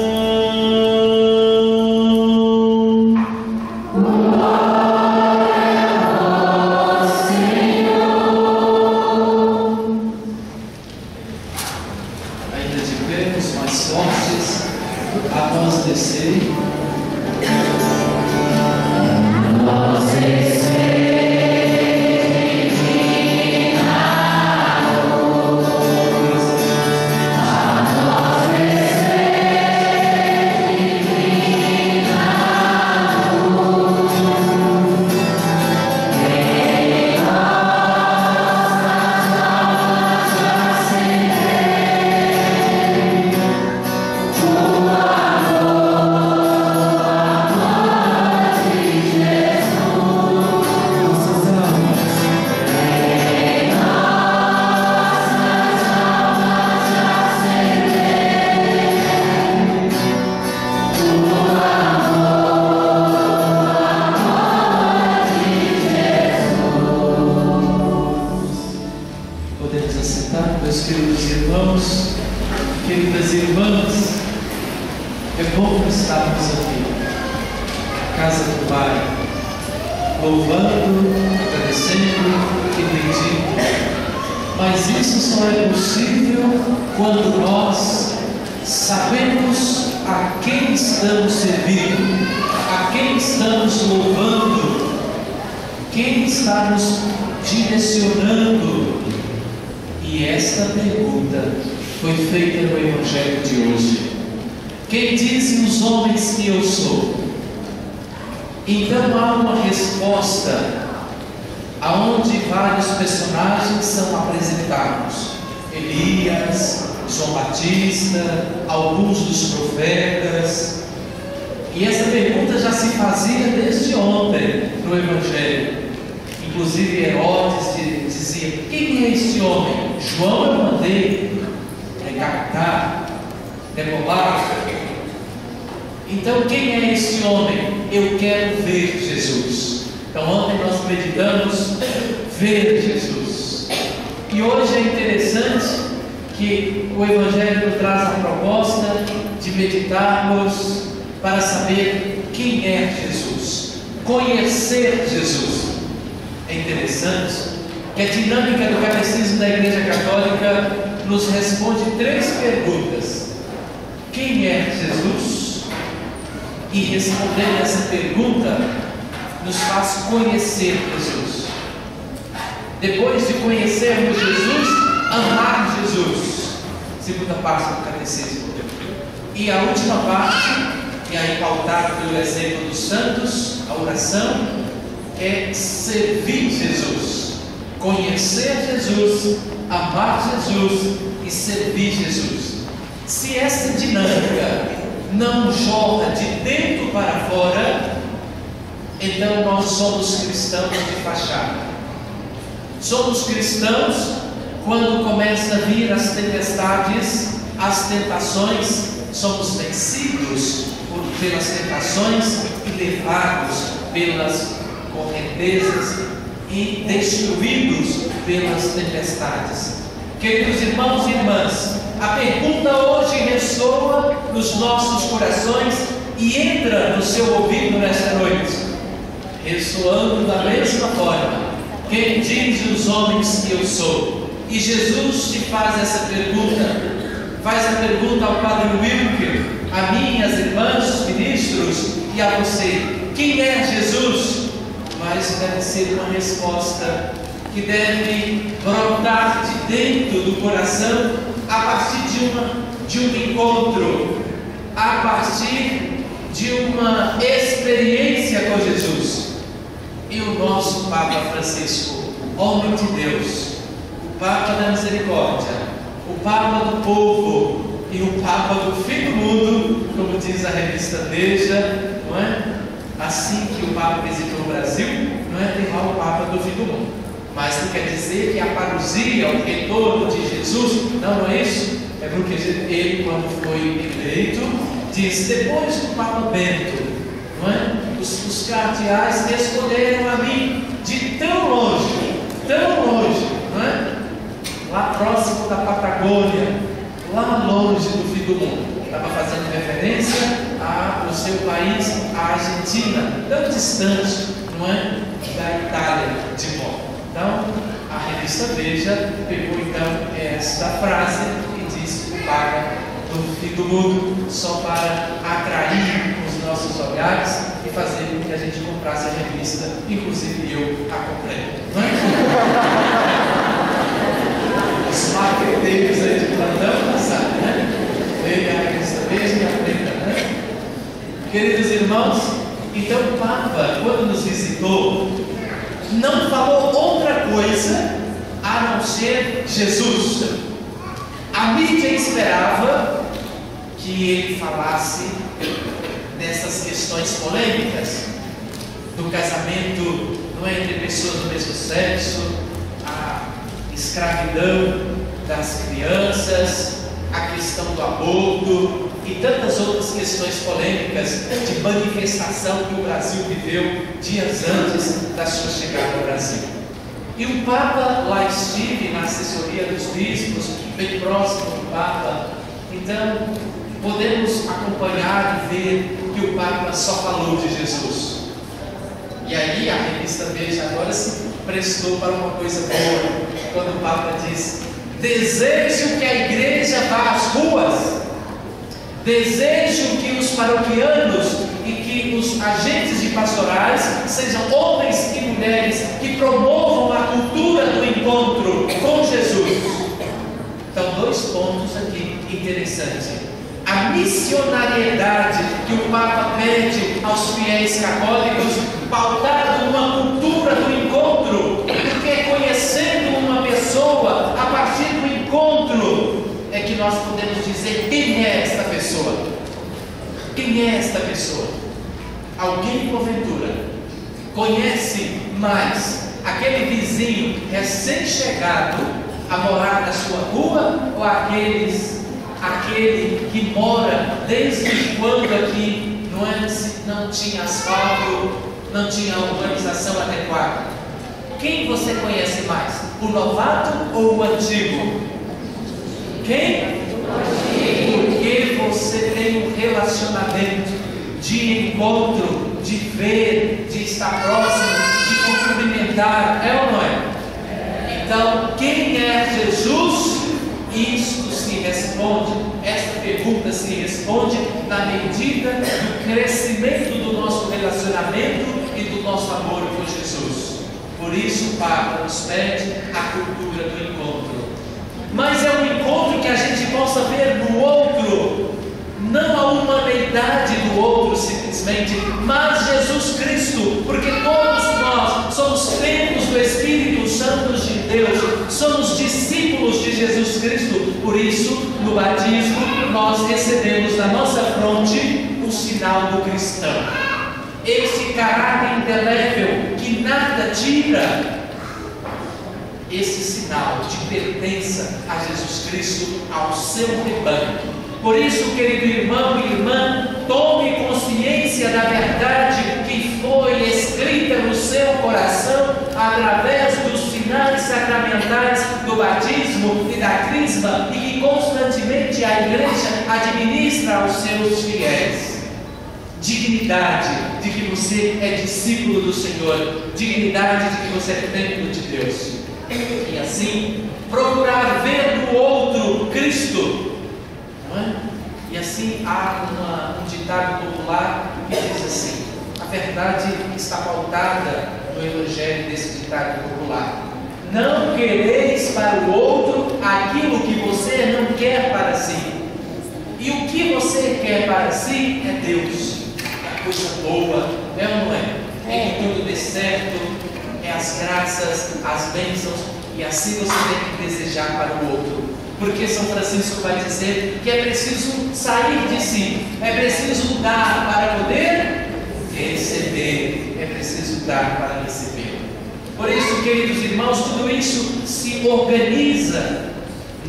Então há uma resposta aonde vários personagens são apresentados: Elias, João Batista, alguns dos profetas. E essa pergunta já se fazia desde ontem no Evangelho. Inclusive Herodes dizia: quem é este homem? João eu mandei decapitar, demolar. Então quem é este homem? Eu quero ver Jesus. Então ontem nós meditamos ver Jesus. E hoje é interessante que o Evangelho nos traz a proposta de meditarmos para saber quem é Jesus, conhecer Jesus. É interessante que a dinâmica do Catecismo da Igreja Católica nos responde 3 perguntas: quem é Jesus? E responder essa pergunta nos faz conhecer Jesus. Depois de conhecermos Jesus, amar Jesus. Segunda parte do Catecismo. E a última parte, e aí pautada pelo exemplo dos santos, a oração, é servir Jesus. Conhecer Jesus, amar Jesus e servir Jesus. Se essa dinâmica não jorra de dentro para fora, então nós somos cristãos de fachada. Somos cristãos quando começa a vir as tempestades, as tentações, somos vencidos pelas tentações e levados pelas correntezas e destruídos pelas tempestades. Queridos irmãos e irmãs, A pergunta hoje ressoa nos nossos corações e entra no seu ouvido nesta noite, ressoando da mesma forma: quem diz os homens que eu sou? E Jesus te faz essa pergunta. Faz a pergunta ao Padre Wilker, a mim, às irmãs, os ministros e a você: quem é Jesus? Mas deve ser uma resposta que deve brotar de dentro do coração a partir de um encontro, a partir de uma experiência com Jesus. E o nosso Papa Francisco, homem de Deus, o Papa da Misericórdia, o Papa do povo e o Papa do fim do mundo, como diz a revista Veja, não é? Assim que o Papa visitou o Brasil, não é? Tem lá o Papa do fim do mundo. Mas não quer dizer que a parousia, o retorno de Jesus, não é isso? É porque ele, quando foi eleito, diz: depois do Papa Bento, não é? Os cardeais escolheram a mim de tão longe, não é? Lá próximo da Patagônia, lá longe do fim do mundo. Estava fazendo referência ao seu país, a Argentina, tão distante, não é? Da Itália, de modo. Então, a revista Veja pegou então esta frase e disse: o Papa do fim do mundo, só para atrair os nossos olhares e fazer com que a gente comprasse a revista, inclusive eu a comprei. Não é? Os marqueteiros aí de plantão passaram, né? Leia a revista Veja e aprenda, né? Queridos irmãos, então o Papa, quando nos visitou, não falou outra coisa a não ser Jesus. A mídia esperava que ele falasse dessas questões polêmicas, do casamento não é, entre pessoas do mesmo sexo, a escravidão das crianças, a questão do aborto e tantas outras questões polêmicas de manifestação que o Brasil viveu dias antes da sua chegada ao Brasil. E o Papa lá estive na assessoria dos bispos, bem próximo do Papa. Então podemos acompanhar e ver que o Papa só falou de Jesus. E aí a revista Veja agora se prestou para uma coisa boa, quando o Papa diz: desejo que a igreja vá às ruas, desejo que os paroquianos e que os agentes de pastorais sejam homens e mulheres que promovam a cultura do encontro com Jesus. Então, dois pontos aqui interessantes: a missionariedade que o Papa pede aos fiéis católicos, pautada numa cultura do encontro, porque conhecendo uma pessoa a partir do encontro é que nós podemos dizer quem é esta pessoa. Quem é esta pessoa? Alguém, porventura, conhece mais aquele vizinho recém-chegado a morar na sua rua, ou aquele que mora desde quando aqui não tinha asfalto, não tinha urbanização adequada? Quem você conhece mais? O novato ou o antigo? Quem? Porque você tem um relacionamento de encontro, de ver, de estar próximo, de cumprimentar, é ou não é? Então, quem é Jesus? Isto se responde, esta pergunta se responde na medida do crescimento do nosso relacionamento e do nosso amor por Jesus. Por isso o Papa nos pede a cultura do encontro. Mas é um encontro que a gente possa ver no outro, não a humanidade do outro simplesmente, mas Jesus Cristo, porque todos nós somos templos do Espírito Santo de Deus, somos discípulos de Jesus Cristo. Por isso, no batismo, nós recebemos na nossa fronte o sinal do cristão, esse caráter indelével que nada tira, esse sinal de pertença a Jesus Cristo, ao seu rebanho. Por isso, querido irmão e irmã, tome consciência da verdade que foi escrita no seu coração através dos sinais sacramentais do batismo e da Crisma e que constantemente a igreja administra aos seus fiéis. Dignidade de que você é discípulo do Senhor, dignidade de que você é templo de Deus. E assim, procurar ver no outro Cristo, não é? E assim há um ditado popular que diz assim: a verdade está pautada no evangelho desse ditado popular: não quereis para o outro aquilo que você não quer para si. E o que você quer para si é Deus, é a coisa boa, é ou não é? É que tudo dê certo, é as graças, as bênçãos, e assim você tem que desejar para o outro. Porque São Francisco vai dizer que é preciso sair de si, é preciso dar para poder receber, é preciso dar para receber. Por isso, queridos irmãos, tudo isso se organiza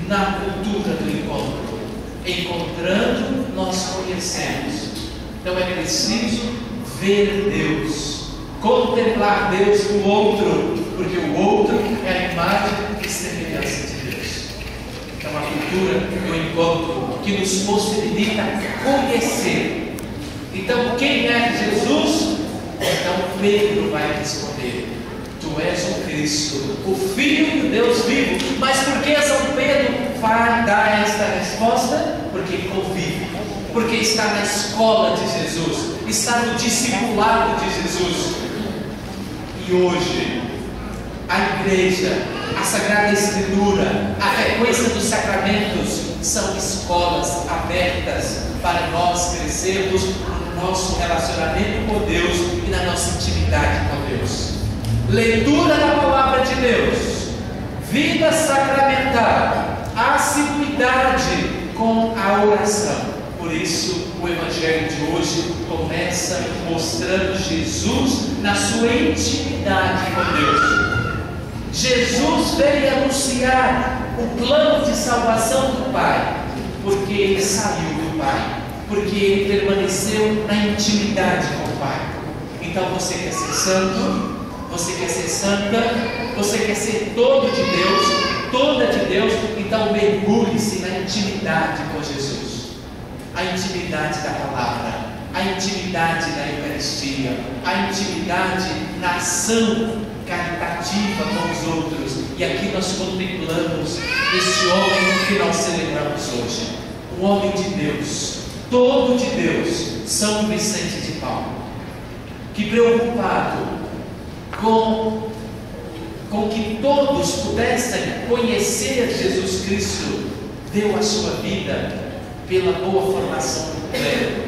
na cultura do encontro. Encontrando, nós conhecemos. Então é preciso ver Deus, contemplar Deus no outro, porque o outro é a imagem e semelhança de Deus. Então a cultura do encontro que nos possibilita conhecer. Então quem é Jesus? Então Pedro vai responder: Tu és o Cristo, o Filho do Deus vivo. Mas por que São Pedro vai dar esta resposta? Porque convive, porque está na escola de Jesus, está no discipulado de Jesus. E hoje, a igreja, a Sagrada Escritura, a frequência dos sacramentos são escolas abertas para nós crescermos no nosso relacionamento com Deus e na nossa intimidade com Deus. Leitura da Palavra de Deus, vida sacramental, assiduidade com a oração. Por isso, o Evangelho de hoje começa mostrando Jesus na sua intimidade com Deus. Jesus veio anunciar o plano de salvação do Pai, porque ele saiu do Pai, porque ele permaneceu na intimidade com o Pai. Então você quer ser santo? Você quer ser santa? Você quer ser todo de Deus, toda de Deus? Então mergulhe-se na intimidade com Jesus. A intimidade da palavra, a intimidade da Eucaristia, a intimidade na ação caritativa com os outros. E aqui nós contemplamos esse homem que nós celebramos hoje, um homem de Deus, todo de Deus, São Vicente de Paulo, que preocupado com que todos pudessem conhecer Jesus Cristo, deu a sua vida pela boa formação do clero,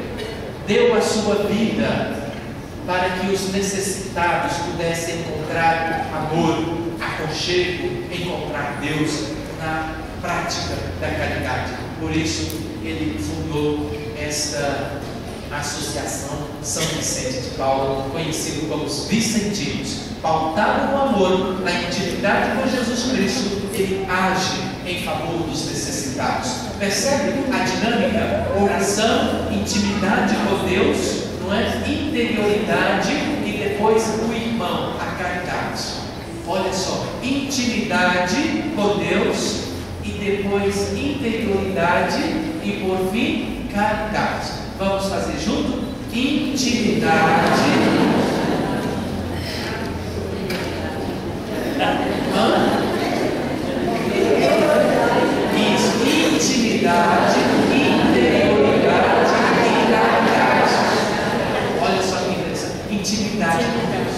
deu a sua vida para que os necessitados pudessem encontrar amor, aconchego, encontrar Deus na prática da caridade. Por isso ele fundou esta associação São Vicente de Paulo, conhecido como os Vicentinos. Pautado no amor, na intimidade com Jesus Cristo, ele age em favor dos necessitados. Percebe a dinâmica? Oração, intimidade com Deus, não é? Interioridade e depois o irmão, a caridade. Olha só, intimidade com Deus e depois interioridade e por fim caridade. Vamos fazer junto? Intimidade. Isso, intimidade, interioridade e caridade. Olha só que interessante. Intimidade com Deus,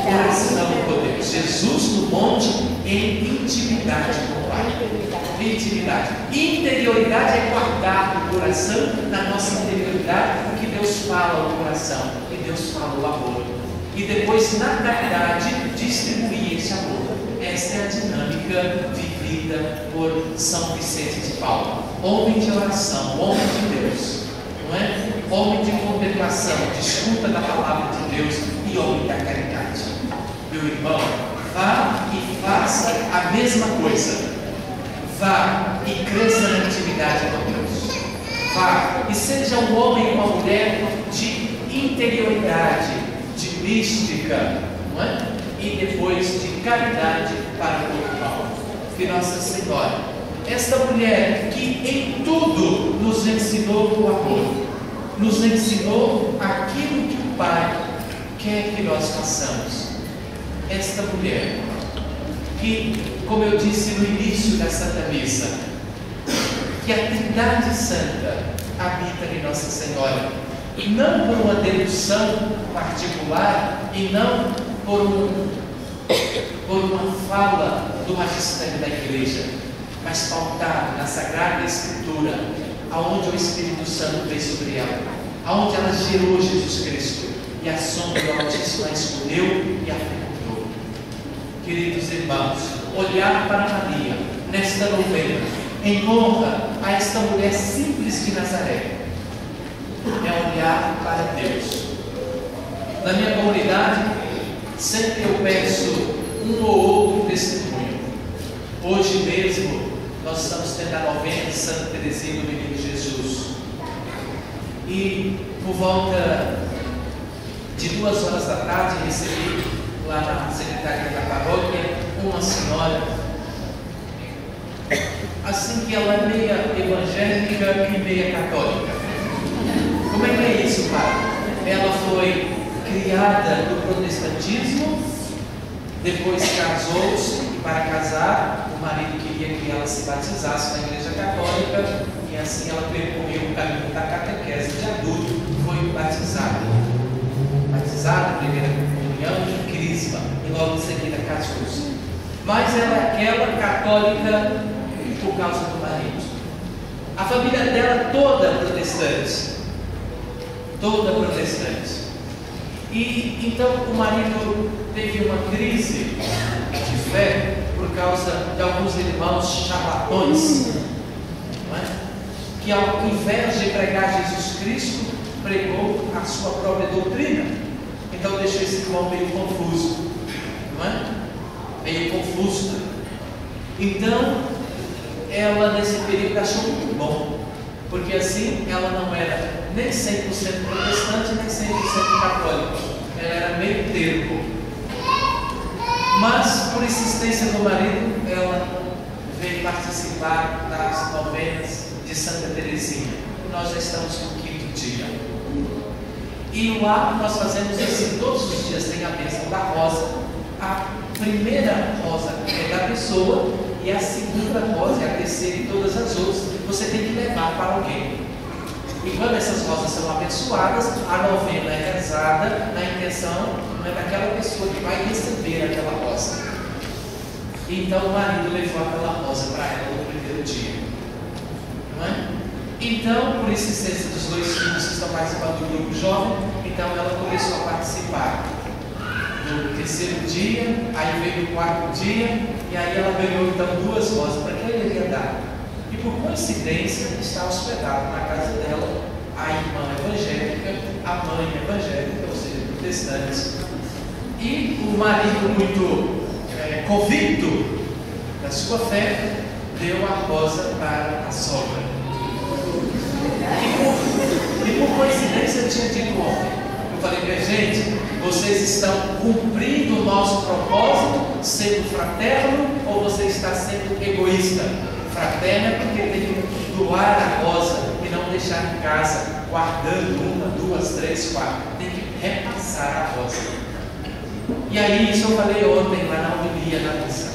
oração com Deus. Jesus no monte em intimidade com o Pai. Intimidade. Interioridade é guardar o coração na nossa interioridade, porque Deus fala ao coração e Deus fala o amor. E depois, na caridade, distribuir esse amor. Esta é a dinâmica vivida por São Vicente de Paulo. Homem de oração, homem de Deus, não é? Homem de contemplação, de escuta da palavra de Deus e homem da caridade. Meu irmão, vá e faça a mesma coisa. Vá e cresça na intimidade com Deus. Vá e seja um homem e uma mulher de interioridade, de mística, não é? E depois de caridade para o irmão. Que Nossa Senhora esta mulher que em tudo nos ensinou o amor, nos ensinou aquilo que o Pai quer que nós façamos. Esta mulher que, como eu disse no início da Santa Missa, que a Trindade Santa habita em Nossa Senhora, não por uma dedução particular e não por uma fala do magistério da Igreja, mas pautada na Sagrada Escritura, aonde o Espírito Santo veio sobre ela, aonde ela gerou Jesus Cristo, e a sombra do Altíssimo a escolheu e a fecundou. Queridos irmãos, olhar para Maria nesta novena, em honra a esta mulher simples de Nazaré, é olhar para Deus. Na minha comunidade, sempre eu peço um ou outro testemunho. Hoje mesmo, nós estamos tendo a novena de Santa Teresinha do Menino Jesus. E por volta de 2 horas da tarde, recebi lá na secretaria da paróquia uma senhora, assim que ela é meia evangélica e meia católica. Como é que é isso, pai? Ela foi criada no protestantismo, depois casou-se, e para casar, o marido queria que ela se batizasse na Igreja Católica, e assim ela percorreu o caminho da catequese de adulto e foi batizada. Batizada, primeira comunhão e crisma, e logo em seguida casou-se. Mas ela é aquela católica por causa do marido. A família dela toda protestante. Toda protestante. E então o marido teve uma crise de fé por causa de alguns irmãos charlatões, não é? Que ao invés de pregar Jesus Cristo, pregou a sua própria doutrina. Então deixou esse irmão meio confuso, não é? Meio confuso. Então ela nesse período achou muito bom, porque assim ela não era nem 100% protestante, nem 100% católica. Ela era meio termo. Mas, por insistência do marido, ela veio participar das novenas de Santa Teresinha. Nós já estamos no 5º dia. E lá nós fazemos assim, todos os dias tem a bênção da rosa. A primeira rosa é da pessoa, e a segunda rosa é a terceira, e todas as outras você tem que levar para alguém. E quando essas rosas são abençoadas, a novena é rezada na intenção daquela pessoa que vai receber aquela rosa. E então o marido levou aquela rosa para ela no primeiro dia. Não é? Então, por insistência dos 2 filhos que estão participando do grupo jovem, então ela começou a participar do 3º dia, aí veio o 4º dia, e aí ela ganhou então 2 rosas. Para que ele ia dar? E por coincidência está hospedado na casa dela a irmã evangélica, a mãe evangélica, ou seja, protestante. E o marido, muito convicto da sua fé, deu a rosa para a sogra. E por coincidência eu tinha dito ontem, eu falei para a gente, vocês estão cumprindo o nosso propósito, sendo fraterno, ou você está sendo egoísta? Fraterno é porque tem que doar a rosa e não deixar em casa, guardando 1, 2, 3, 4. Tem que repassar a rosa. E aí, isso eu falei ontem lá na homilia na missa.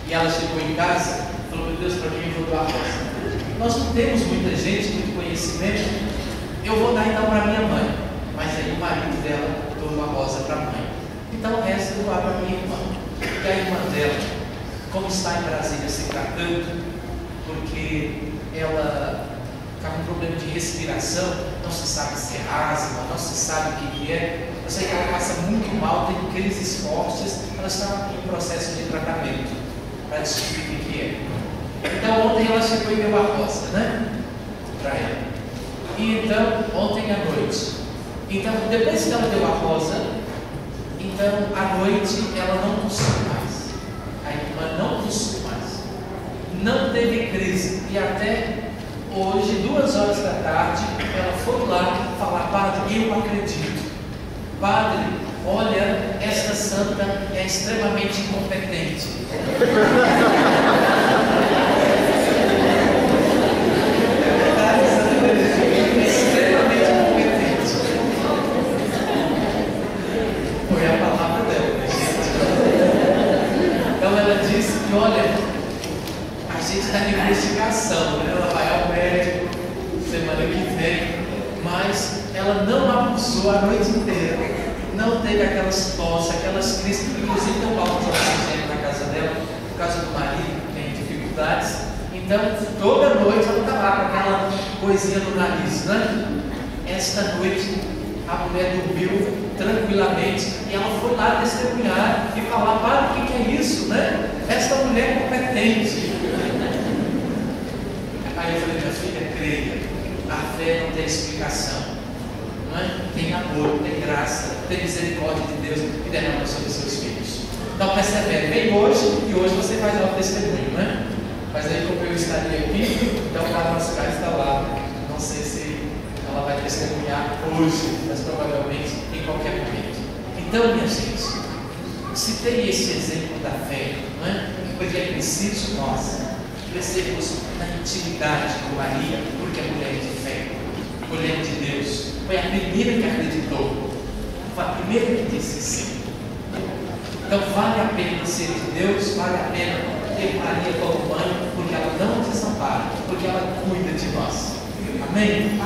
E ela chegou em casa e falou: meu Deus, para mim eu vou doar a rosa. Nós não temos muita gente, muito conhecimento. Eu vou dar então para minha mãe. Mas aí o marido dela doou a rosa para a mãe. Então o resto eu doar para minha irmã. E a irmã dela, como está em Brasília se tratando, porque ela está com problema de respiração, não se sabe se é asma, não se sabe o que é. Eu sei que ela passa muito mal, tem crises fortes, ela está em processo de tratamento para descobrir o que é. Então ontem ela chegou e deu a rosa, né? Para ela. E então, ontem à noite. Então, depois que ela deu a rosa, então à noite ela não tossiu mais. A irmã não tossiu mais. Não teve crise. E até hoje, 2 horas da tarde, ela foi lá falar: padre, eu acredito. Padre, olha, esta santa é extremamente incompetente. ela não abusou a noite inteira, não teve aquelas tosses, aquelas crises, inclusive deu falta de oxigênio na casa dela, por causa do marido que tem dificuldades. Então, toda noite ela estava lá com aquela coisinha no nariz, né? Esta noite, a mulher dormiu tranquilamente e ela foi lá testemunhar e falar: para, o que é isso, né? Esta mulher é competente. Aí eu falei: minha filha, creia, a fé não tem explicação, não é? Tem amor, tem graça, tem misericórdia de Deus que derrama sobre seus filhos. Então persevere, vem hoje e hoje você faz o testemunho, né? Mas aí, como eu estaria aqui, então o Carlos Mascar está lá. Não sei se ela vai testemunhar hoje, mas provavelmente em qualquer momento. Então, minha gente, se tem esse exemplo da fé, não é? Porque é preciso nós crescermos na intimidade com Maria, porque é mulher de fé, mulher de Deus. Foi a primeira que acreditou, foi a primeira que disse sim. Então vale a pena ser de Deus, vale a pena ter Maria como mãe, porque ela não desampara, porque ela cuida de nós. Amém?